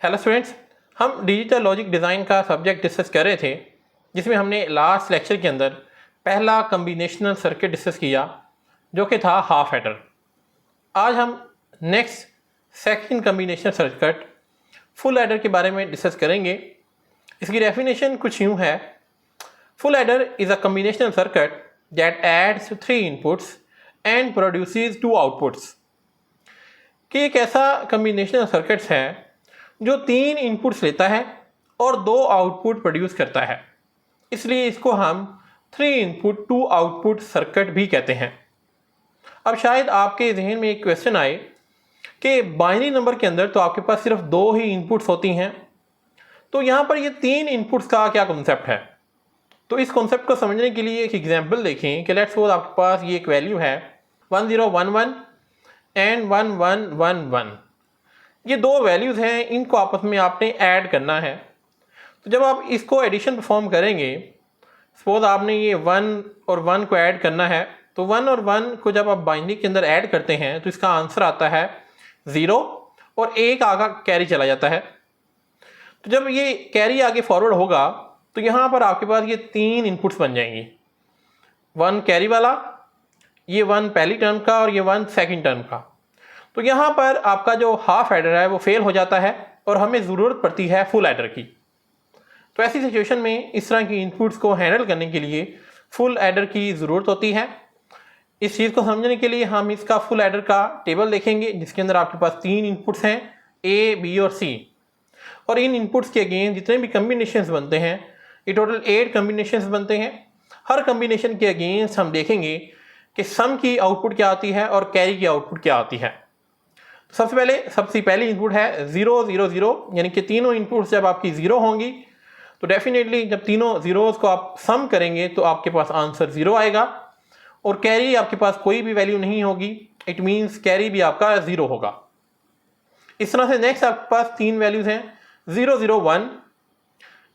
Hello students, हम digital logic design का subject discuss कर रहे थे जिसमें हमने लास्ट लेक्चर के अंदर पहला कम्बिनेशनल सर्किट डिस्कस किया जो कि था हाफ एडर। आज हम next second combinational circuit full adder के बारे में डिस्कस करेंगे। इसकी डेफिनेशन कुछ यूँ है: full adder is a combinational circuit that adds 3 inputs and produces 2 outputs. कि एक ऐसा कम्बिनेशनल सर्किट्स है जो 3 इनपुट्स लेता है और 2 आउटपुट प्रोड्यूस करता है, इसलिए इसको हम 3 इनपुट 2 आउटपुट सर्किट भी कहते हैं। अब शायद आपके जहन में एक क्वेश्चन आए कि बाइनरी नंबर के अंदर तो आपके पास सिर्फ 2 ही इनपुट्स होती हैं, तो यहाँ पर ये 3 इनपुट्स का क्या कॉन्सेप्ट है। तो इस कॉन्सेप्ट को समझने के लिए एक एग्जाम्पल देखें कि लेट्स सपोज आपके पास ये एक वैल्यू है 1011 एंड 1111। ये 2 वैल्यूज़ हैं, इनको आपस में आपने ऐड करना है। तो जब आप इसको एडिशन परफॉर्म करेंगे, सपोज आपने ये 1 और 1 को ऐड करना है, तो 1 और 1 को जब आप बाइनरी के अंदर ऐड करते हैं तो इसका आंसर आता है 0 और 1 आगे कैरी चला जाता है। तो जब ये कैरी आगे फॉरवर्ड होगा तो यहाँ पर आपके पास ये 3 इनपुट्स बन जाएंगी, 1 कैरी वाला, ये 1 पहली टर्म का और ये 1 सेकेंड टर्म का। तो यहाँ पर आपका जो हाफ एडर है वो फेल हो जाता है और हमें ज़रूरत पड़ती है फुल एडर की। तो ऐसी सिचुएशन में इस तरह की इनपुट्स को हैंडल करने के लिए फुल एडर की ज़रूरत होती है। इस चीज़ को समझने के लिए हम इसका फुल एडर का टेबल देखेंगे जिसके अंदर आपके पास 3 इनपुट्स हैं, ए, बी और सी, और इन इनपुट्स के अगेंस्ट जितने भी कम्बिनेशंस बनते हैं, ये टोटल 8 कम्बिनेशंस बनते हैं। हर कम्बिनेशन के अगेंस्ट हम देखेंगे कि सम की आउटपुट क्या आती है और कैरी की आउटपुट क्या आती है। सबसे पहली इनपुट है 0 0 0, यानी कि तीनों इनपुट्स जब आपकी 0 होंगी तो डेफिनेटली जब तीनों ज़ीरोज़ को आप सम करेंगे तो आपके पास आंसर 0 आएगा और कैरी आपके पास कोई भी वैल्यू नहीं होगी, इट मीन्स कैरी भी आपका 0 होगा। इस तरह से नेक्स्ट आपके पास 3 वैल्यूज़ हैं 0 0 1,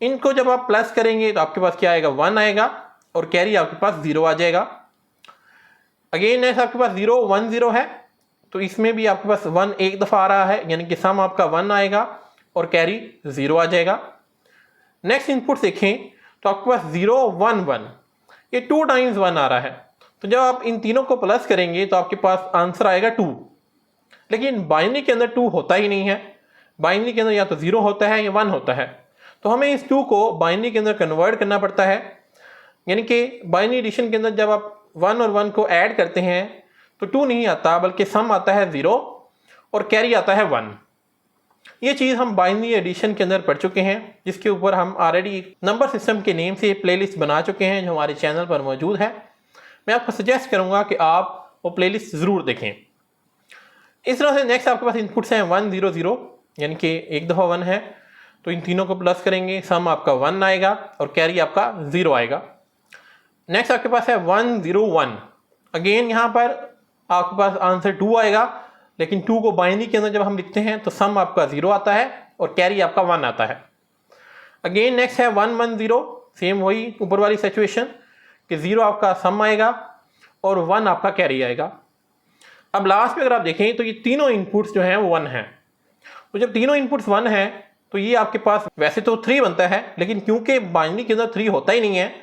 इनको जब आप प्लस करेंगे तो आपके पास क्या आएगा, 1 आएगा और कैरी आपके पास 0 आ जाएगा। अगेन नेक्स्ट आपके पास 0 1 0 है, तो इसमें भी आपके पास 1 एक दफ़ा आ रहा है, यानी कि सम आपका 1 आएगा और कैरी 0 आ जाएगा। नेक्स्ट इनपुट देखें तो आपके पास 0 1 1, ये 2 टाइम्स 1 आ रहा है, तो जब आप इन तीनों को प्लस करेंगे तो आपके पास आंसर आएगा 2। लेकिन बाइनरी के अंदर 2 होता ही नहीं है, बाइनरी के अंदर या तो 0 होता है या 1 होता है। तो हमें इस 2 को बाइनरी के अंदर कन्वर्ट करना पड़ता है, यानी कि बाइनरी एडिशन के अंदर जब आप 1 और 1 को ऐड करते हैं तो 2 नहीं आता बल्कि सम आता है 0 और कैरी आता है 1। ये चीज़ हम बाइनरी एडिशन के अंदर पढ़ चुके हैं, जिसके ऊपर हम ऑलरेडी नंबर सिस्टम के नेम से प्लेलिस्ट बना चुके हैं जो हमारे चैनल पर मौजूद है। मैं आपको सजेस्ट करूंगा कि आप वो प्लेलिस्ट ज़रूर देखें। इस तरह से नेक्स्ट आपके पास इनपुट्स हैं 1 0 0, यानी कि एक दफ़ा 1 है, तो इन तीनों को प्लस करेंगे, सम आपका 1 आएगा और कैरी आपका 0 आएगा। नेक्स्ट आपके पास है 1 0 1, अगेन यहाँ पर आपके पास आंसर 2 आएगा, लेकिन 2 को बाइनरी के अंदर जब हम लिखते हैं तो सम आपका 0 आता है और कैरी आपका 1 आता है। अगेन नेक्स्ट है 1 1 0, सेम वही ऊपर वाली सिचुएशन कि 0 आपका सम आएगा और 1 आपका कैरी आएगा। अब लास्ट में अगर आप देखें तो ये तीनों इनपुट्स जो हैं वो 1 हैं। तो जब तीनों इनपुट्स 1 हैं तो ये आपके पास वैसे तो 3 बनता है, लेकिन क्योंकि बाइनरी के अंदर 3 होता ही नहीं है,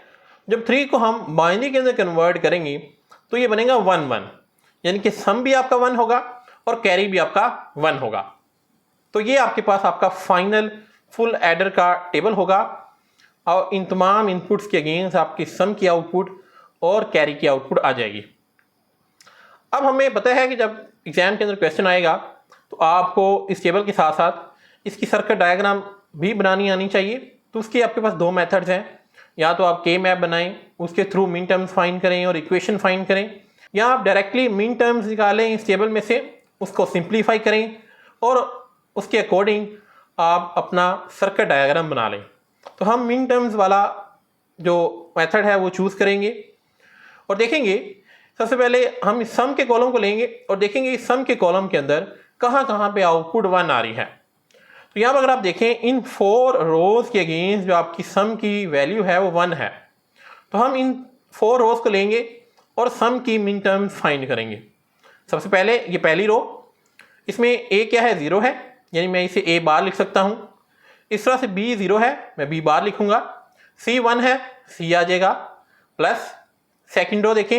जब 3 को हम बाइनरी के अंदर कन्वर्ट करेंगे तो ये बनेगा 1 1, यानी कि सम भी आपका 1 होगा और कैरी भी आपका 1 होगा। तो ये आपके पास आपका फाइनल फुल एडर का टेबल होगा और इन तमाम इनपुट्स के अगेंस्ट आपकी सम की आउटपुट और कैरी की आउटपुट आ जाएगी। अब हमें पता है कि जब एग्जाम के अंदर क्वेश्चन आएगा तो आपको इस टेबल के साथ साथ इसकी सर्किट डायग्राम भी बनानी आनी चाहिए। तो उसके आपके पास 2 मेथड्स हैं, या तो आप के मैप बनाएं, उसके थ्रू मिन टर्म्स फाइंड करें और इक्वेशन फाइंड करें, या आप डायरेक्टली मिन टर्म्स निकालें इस टेबल में से, उसको सिंप्लीफाई करें और उसके अकॉर्डिंग आप अपना सर्किट डायग्राम बना लें। तो हम मिन टर्म्स वाला जो मेथड है वो चूज़ करेंगे और देखेंगे। सबसे पहले हम इस सम के कॉलम को लेंगे और देखेंगे इस सम के कॉलम के अंदर कहाँ कहाँ पे आउटपुट 1 आ रही है। तो यहाँ पर अगर आप देखें इन 4 रोज़ के अगेंस्ट जो आपकी सम की वैल्यू है वो 1 है, तो हम इन 4 रोज़ को लेंगे और सम की मिन टर्म्स फाइंड करेंगे। सबसे पहले ये पहली रो, इसमें ए क्या है, 0 है, यानी मैं इसे ए बार लिख सकता हूँ। इस तरह से बी 0 है, मैं बी बार लिखूंगा। सी 1 है, सी आ जाएगा, प्लस सेकेंड रो देखें,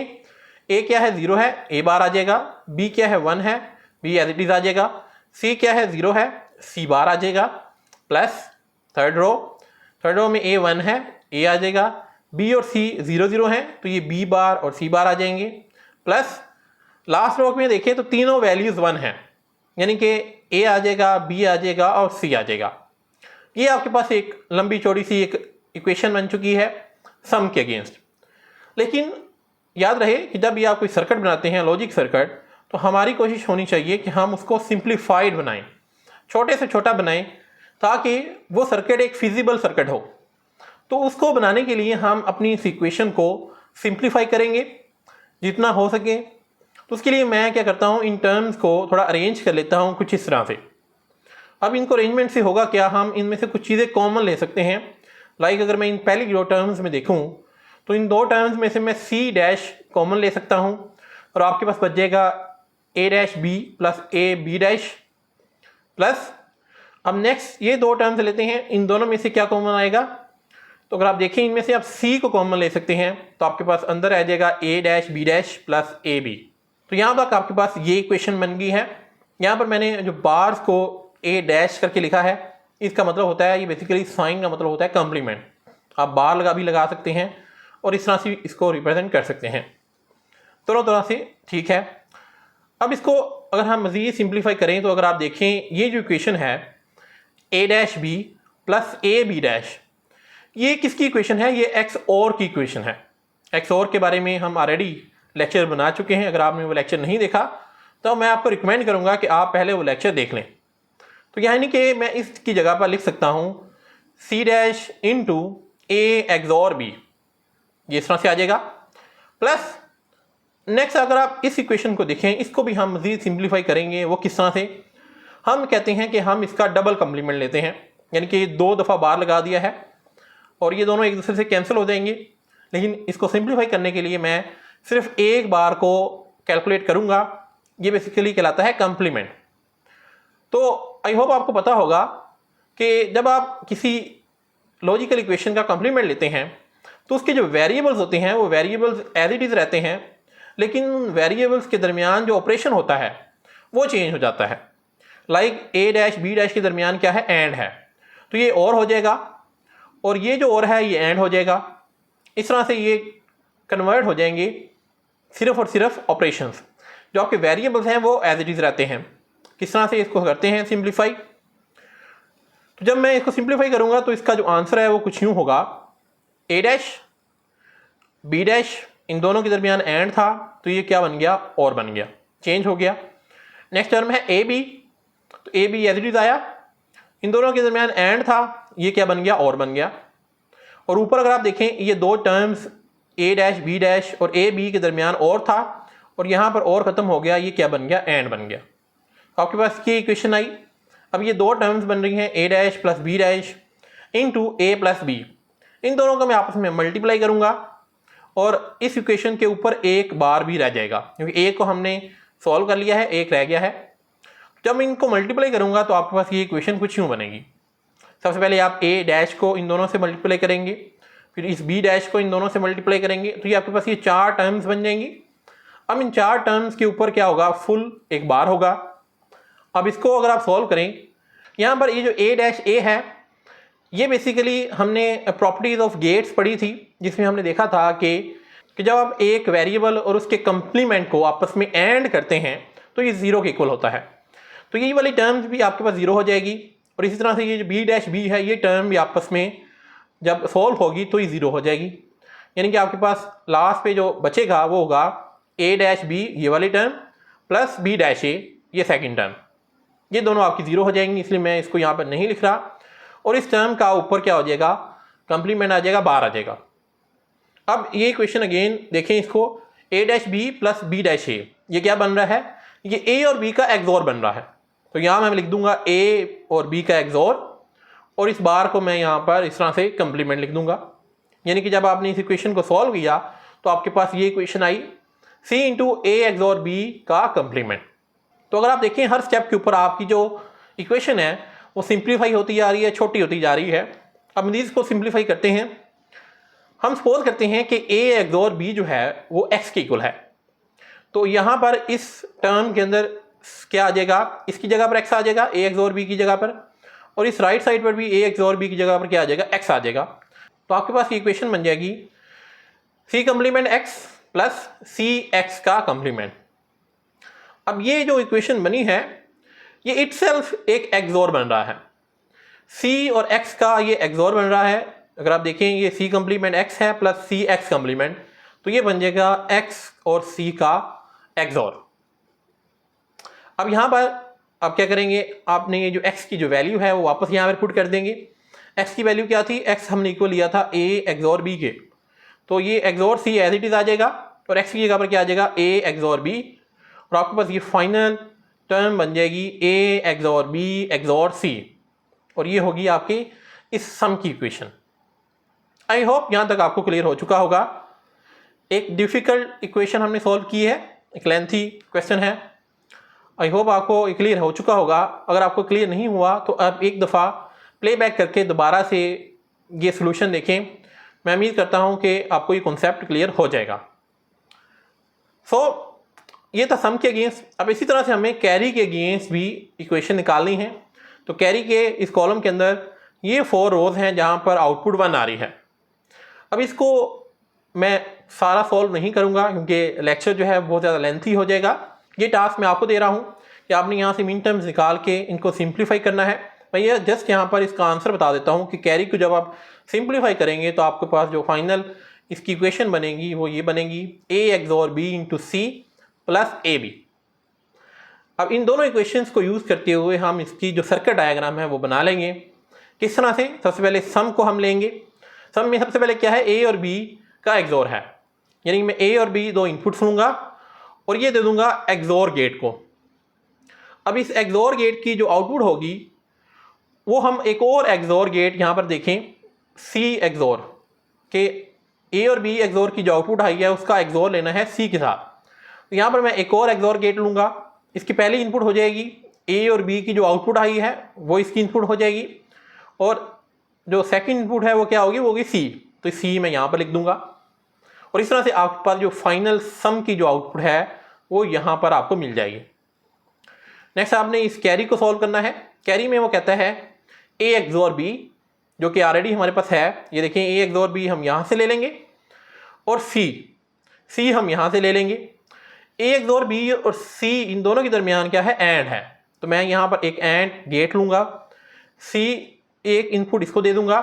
ए क्या है 0 है, ए बार आ जाएगा। बी क्या है 1 है, बी एज इट इज आ जाएगा। सी क्या है 0 है, सी बार आ जाएगा, प्लस थर्ड रो में ए 1 है, ए आ जाएगा। बी और सी 0 0 हैं तो ये बी बार और सी बार आ जाएंगे, प्लस लास्ट रो में देखें तो तीनों वैल्यूज 1 हैं, यानी कि ए आ जाएगा, बी आ जाएगा और सी आ जाएगा। ये आपके पास एक लंबी चौड़ी सी एक इक्वेशन बन चुकी है सम के अगेंस्ट। लेकिन याद रहे कि जब भी आप कोई सर्किट बनाते हैं, लॉजिक सर्किट, तो हमारी कोशिश होनी चाहिए कि हम उसको सिंप्लीफाइड बनाएं, छोटे से छोटा बनाएं, ताकि वो सर्किट एक फिजिबल सर्किट हो। तो उसको बनाने के लिए हम अपनी इस इक्वेशन को सिंप्लीफाई करेंगे जितना हो सके। तो उसके लिए मैं क्या करता हूँ, इन टर्म्स को थोड़ा अरेंज कर लेता हूँ कुछ इस तरह से। अब इनको अरेंजमेंट से होगा क्या, हम इनमें से कुछ चीज़ें कॉमन ले सकते हैं। लाइक अगर मैं इन पहली दो टर्म्स में देखूँ तो इन दो टर्म्स में से मैं सी डैश कॉमन ले सकता हूँ और आपके पास बच जाएगा A dash B plus A B dash, plus अब नेक्स्ट ये दो टर्म्स लेते हैं, इन दोनों में से क्या कॉमन आएगा। तो अगर आप देखें इनमें से आप सी को कॉमन ले सकते हैं तो आपके पास अंदर आ जाएगा A dash B dash plus A B. तो यहाँ तक आपके पास ये इक्वेशन बन गई है। यहाँ पर मैंने जो बार्स को ए डैश करके लिखा है, इसका मतलब होता है, ये बेसिकली साइन का मतलब होता है कॉम्प्लीमेंट। आप बार भी लगा सकते हैं और इस तरह से इसको रिप्रेजेंट कर सकते हैं, दोनों तरह से ठीक है। अब इसको अगर हम मज़ीद सिंप्लीफाई करें तो अगर आप देखें ये जो इक्वेशन है A dash B plus A B dash, ये किसकी इक्वेशन है, ये एक्स और की इक्वेशन है। एक्स और के बारे में हम ऑलरेडी लेक्चर बना चुके हैं, अगर आपने वो लेक्चर नहीं देखा तो मैं आपको रिकमेंड करूंगा कि आप पहले वो लेक्चर देख लें। तो यानी कि मैं इसकी जगह पर लिख सकता हूँ सी डैश इंटू ए एक्स और बी, ये इस तरह से आ जाएगा। प्लस नेक्स्ट अगर आप इस इक्वेशन को देखें, इसको भी हम मज़ीद सिंप्लीफाई करेंगे। वो किस तरह से, हम कहते हैं कि हम इसका डबल कम्प्लीमेंट लेते हैं, यानी कि 2 दफ़ा बार लगा दिया है और ये दोनों एक दूसरे से कैंसिल हो जाएंगे। लेकिन इसको सिंप्लीफाई करने के लिए मैं सिर्फ एक बार को कैलकुलेट करूंगा, ये बेसिकली कहलाता है कम्प्लीमेंट। तो आई होप आपको पता होगा कि जब आप किसी लॉजिकल इक्वेशन का कम्प्लीमेंट लेते हैं तो उसके जो वेरिएबल्स होते हैं वो वेरिएबल्स एज इट इज़ रहते हैं, लेकिन वेरिएबल्स के दरमियान जो ऑपरेशन होता है वो चेंज हो जाता है। Like A dash B dash के दरमियान क्या है, एंड है, तो ये और हो जाएगा और ये जो और है ये एंड हो जाएगा। इस तरह से ये कन्वर्ट हो जाएंगे सिर्फ और सिर्फ ऑपरेशंस। जो आपके वेरिएबल्स हैं वो एज इट इज़ रहते हैं। किस तरह से इसको करते हैं सिंप्लीफाई, तो जब मैं इसको सिंप्लीफाई करूंगा तो इसका जो आंसर है वो कुछ यूँ होगा, ए डैश बी डैश, इन दोनों के दरमियान एंड था तो ये क्या बन गया, और बन गया, चेंज हो गया। नेक्स्ट टर्म है ए बी, तो A B as it is आया, इन दोनों के दरमियान एंड था, ये क्या बन गया, और बन गया। और ऊपर अगर आप देखें ये दो टर्म्स ए डैश बी डैश और ए बी के दरमियान और था और यहाँ पर और ख़त्म हो गया, ये क्या बन गया, एंड बन गया। तो आपके पास ये इक्वेशन आई। अब ये दो टर्म्स बन रही हैं A dash plus B dash into A plus B, इन दोनों को मैं आपस में मल्टीप्लाई करूँगा और इस इक्वेशन के ऊपर एक बार भी रह जाएगा, क्योंकि एक को हमने सॉल्व कर लिया है, एक रह गया है। जब मैं इनको मल्टीप्लाई करूँगा तो आपके पास ये इक्वेशन कुछ यूँ बनेगी। सबसे पहले आप ए डैश को इन दोनों से मल्टीप्लाई करेंगे, फिर इस बी डैश को इन दोनों से मल्टीप्लाई करेंगे, तो ये आपके पास ये 4 टर्म्स बन जाएंगी। अब इन 4 टर्म्स के ऊपर क्या होगा, फुल एक बार होगा। अब इसको अगर आप सॉल्व करें, यहाँ पर ये जो ए डैश ए है, ये बेसिकली हमने प्रॉपर्टीज ऑफ गेट्स पढ़ी थी, जिसमें हमने देखा था कि जब आप एक वेरिएबल और उसके कंप्लीमेंट को आपस में एंड करते हैं तो ये 0 के इक्वल होता है। तो ये वाली टर्म्स भी आपके पास 0 हो जाएगी और इसी तरह से ये जो बी डैश बी है, ये टर्म भी आपस में जब सॉल्व होगी तो ये 0 हो जाएगी। यानी कि आपके पास लास्ट पे जो बचेगा वो होगा ए डैश बी ये वाली term plus B dash A ये सेकेंड टर्म, ये दोनों आपकी 0 हो जाएंगी, इसलिए मैं इसको यहाँ पर नहीं लिख रहा। और इस टर्म का ऊपर क्या हो जाएगा, कंप्लीमेंट आ जाएगा, बार आ जाएगा। अब ये इक्वेशन अगेन देखें, इसको A dash B plus B dash A, ये क्या बन रहा है, ये ए और बी का एक्सोर बन रहा है। तो यहाँ मैं लिख दूंगा ए और बी का एक्सोर और इस बार को मैं यहाँ पर इस तरह से कंप्लीमेंट लिख दूंगा। यानी कि जब आपने इस इक्वेशन को सॉल्व किया तो आपके पास ये इक्वेशन आई सी इंटू ए एक्सोर बी का कंप्लीमेंट। तो अगर आप देखें हर स्टेप के ऊपर आपकी जो इक्वेशन है वो सिंप्लीफाई होती जा रही है, छोटी होती जा रही है। अब हम इसको सिंप्लीफाई करते हैं। हम सपोज करते हैं कि a XOR b जो है वो x के इक्वल है, तो यहाँ पर इस टर्म के अंदर क्या आ जाएगा, इसकी जगह पर x आ जाएगा a XOR b की जगह पर, और इस राइट साइड पर भी a XOR b की जगह पर क्या आ जाएगा, x आ जाएगा। तो आपके पास ये इक्वेशन बन जाएगी c complement x plus c x का कम्प्लीमेंट। अब ये जो इक्वेशन बनी है ये इटसेल्फ एक XOR बन रहा है, c और x का ये XOR बन रहा है। अगर आप देखें ये c कम्प्लीमेंट x है प्लस c x कम्प्लीमेंट, तो ये बन जाएगा x और c का XOR। अब यहाँ पर आप क्या करेंगे, आपने ये जो x की जो वैल्यू है वो वापस यहाँ पर पुट कर देंगे। x की वैल्यू क्या थी, x हमने इक्वल लिया था a XOR b के, तो ये XOR c as it is आ जाएगा और x की जगह पर क्या आ जाएगा a XOR b, और आपके पास ये फाइनल टर्म बन जाएगी a XOR b XOR c, और ये होगी आपकी इस सम की इक्वेशन। आई होप यहाँ तक आपको क्लियर हो चुका होगा। एक डिफ़िकल्ट इक्वेशन हमने सॉल्व की है, एक लेंथी क्वेश्चन है। आई होप आपको क्लियर हो चुका होगा। अगर आपको क्लियर नहीं हुआ तो आप एक दफ़ा प्लेबैक करके दोबारा से ये सॉल्यूशन देखें। मैं उम्मीद करता हूँ कि आपको ये कॉन्सेप्ट क्लियर हो जाएगा। ये था सम के अगेंस्ट। अब इसी तरह से हमें कैरी के अगेंस्ट भी इक्वेशन निकालनी है। तो कैरी के इस कॉलम के अंदर ये 4 रोज हैं जहाँ पर आउटपुट 1 आ रही है। अब इसको मैं सारा सॉल्व नहीं करूँगा क्योंकि लेक्चर जो है बहुत ज़्यादा लेंथी हो जाएगा। ये टास्क मैं आपको दे रहा हूँ कि आपने यहाँ से मीन टर्म्स निकाल के इनको सिंप्लीफाई करना है। मैं ये जस्ट यहाँ पर इसका आंसर बता देता हूँ कि कैरी को जब आप सिंप्लीफाई करेंगे तो आपके पास जो फाइनल इसकी इक्वेशन बनेगी वो ये बनेगी a XOR b into c plus ab। अब इन दोनों इक्वेशंस को यूज़ करते हुए हम इसकी जो सर्किट डायग्राम है वो बना लेंगे। किस तरह से, सबसे पहले सम को हम लेंगे। सम में सबसे पहले क्या है, a और b का XOR है, यानी मैं a और b दो इनपुट्स लूँगा और ये दे दूंगा XOR गेट को। अब इस XOR गेट की जो आउटपुट होगी वो हम एक और XOR गेट यहाँ पर देखें C XOR के A और B XOR की जो आउटपुट आई है उसका XOR लेना है C के साथ। तो यहाँ पर मैं एक और XOR गेट लूँगा, इसकी पहली इनपुट हो जाएगी A और B की जो आउटपुट आई है वो इसकी इनपुट हो जाएगी, और जो सेकंड इनपुट है वो क्या होगी, वो होगी C। तो C मैं यहाँ पर लिख दूंगा और इस तरह से आपके पास जो फाइनल सम की जो आउटपुट है वो यहाँ पर आपको मिल जाएगी। नेक्स्ट आपने इस कैरी को सॉल्व करना है। कैरी में वो कहता है a XOR b, जो कि हमारे पास है। ये देखें a XOR b हम यहाँ से ले लेंगे और c हम यहाँ से ले लेंगे। a XOR b और c इन दोनों के दरमियान क्या है, एंड है। तो मैं यहाँ पर एक एंड गेट लूँगा, c एक इनपुट इसको दे दूंगा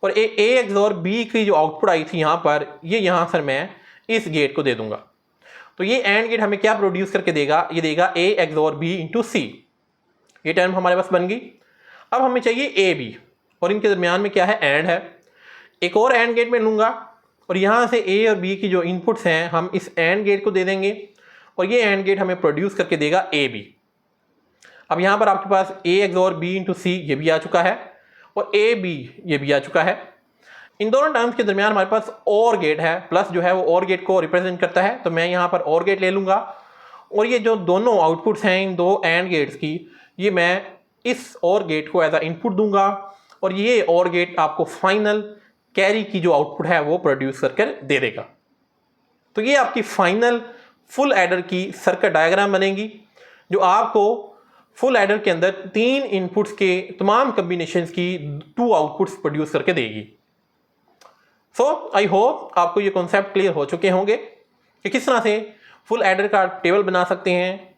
और a XOR b की जो आउटपुट आई थी यहाँ पर, ये यहाँ से मैं इस गेट को दे दूंगा। तो ये एंड गेट हमें क्या प्रोड्यूस करके देगा, ये देगा a XOR b into c। ये टर्म हमारे पास बन गई। अब हमें चाहिए a b और इनके दरमियान में क्या है, एंड है। एक और एंड गेट में लूँगा और यहाँ से a और b की जो इनपुट्स हैं हम इस एंड गेट को दे देंगे और ये एंड गेट हमें प्रोड्यूस करके देगा a b। अब यहाँ पर आपके पास a XOR b into c ये भी आ चुका है और a b ये भी आ चुका है। इन दोनों टर्म्स के दरमियान हमारे पास और गेट है, प्लस जो है वो और गेट को रिप्रेजेंट करता है। तो मैं यहाँ पर और गेट ले लूँगा और ये जो दोनों आउटपुट्स हैं इन दो एंड गेट्स की, ये मैं इस और गेट को एज अ इनपुट दूंगा और ये और गेट आपको फाइनल कैरी की जो आउटपुट है वो प्रोड्यूस करके दे देगा। तो ये आपकी फाइनल फुल एडर की सर्किट डायग्राम बनेगी जो आपको फुल एडर के अंदर 3 इनपुट्स के तमाम कम्बिनेशंस की 2 आउटपुट्स प्रोड्यूस करके देगी। आई होप आपको ये कॉन्सेप्ट क्लियर हो चुके होंगे कि किस तरह से फुल एडर का टेबल बना सकते हैं,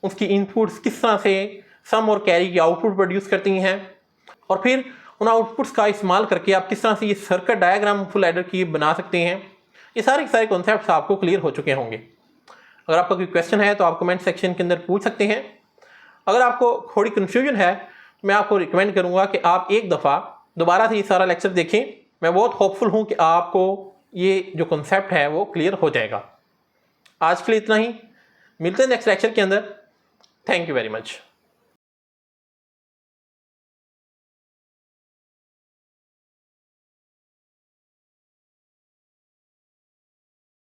उसकी इनपुट्स किस तरह से सम और कैरी की आउटपुट प्रोड्यूस करती हैं, और फिर उन आउटपुट्स का इस्तेमाल करके आप किस तरह से ये सर्किट डायग्राम फुल एडर की बना सकते हैं। ये सारे कॉन्सेप्ट्स आपको क्लियर हो चुके होंगे। अगर आपका कोई क्वेश्चन है तो आप कमेंट सेक्शन के अंदर पूछ सकते हैं। अगर आपको थोड़ी कन्फ्यूजन है तो मैं आपको रिकमेंड करूँगा कि आप एक दफ़ा दोबारा से ये सारा लेक्चर देखें। मैं बहुत होपफुल हूँ कि आपको ये जो कॉन्सेप्ट है वो क्लियर हो जाएगा। आज के लिए इतना ही, मिलते हैं नेक्स्ट लेक्चर के अंदर। Thank you very much.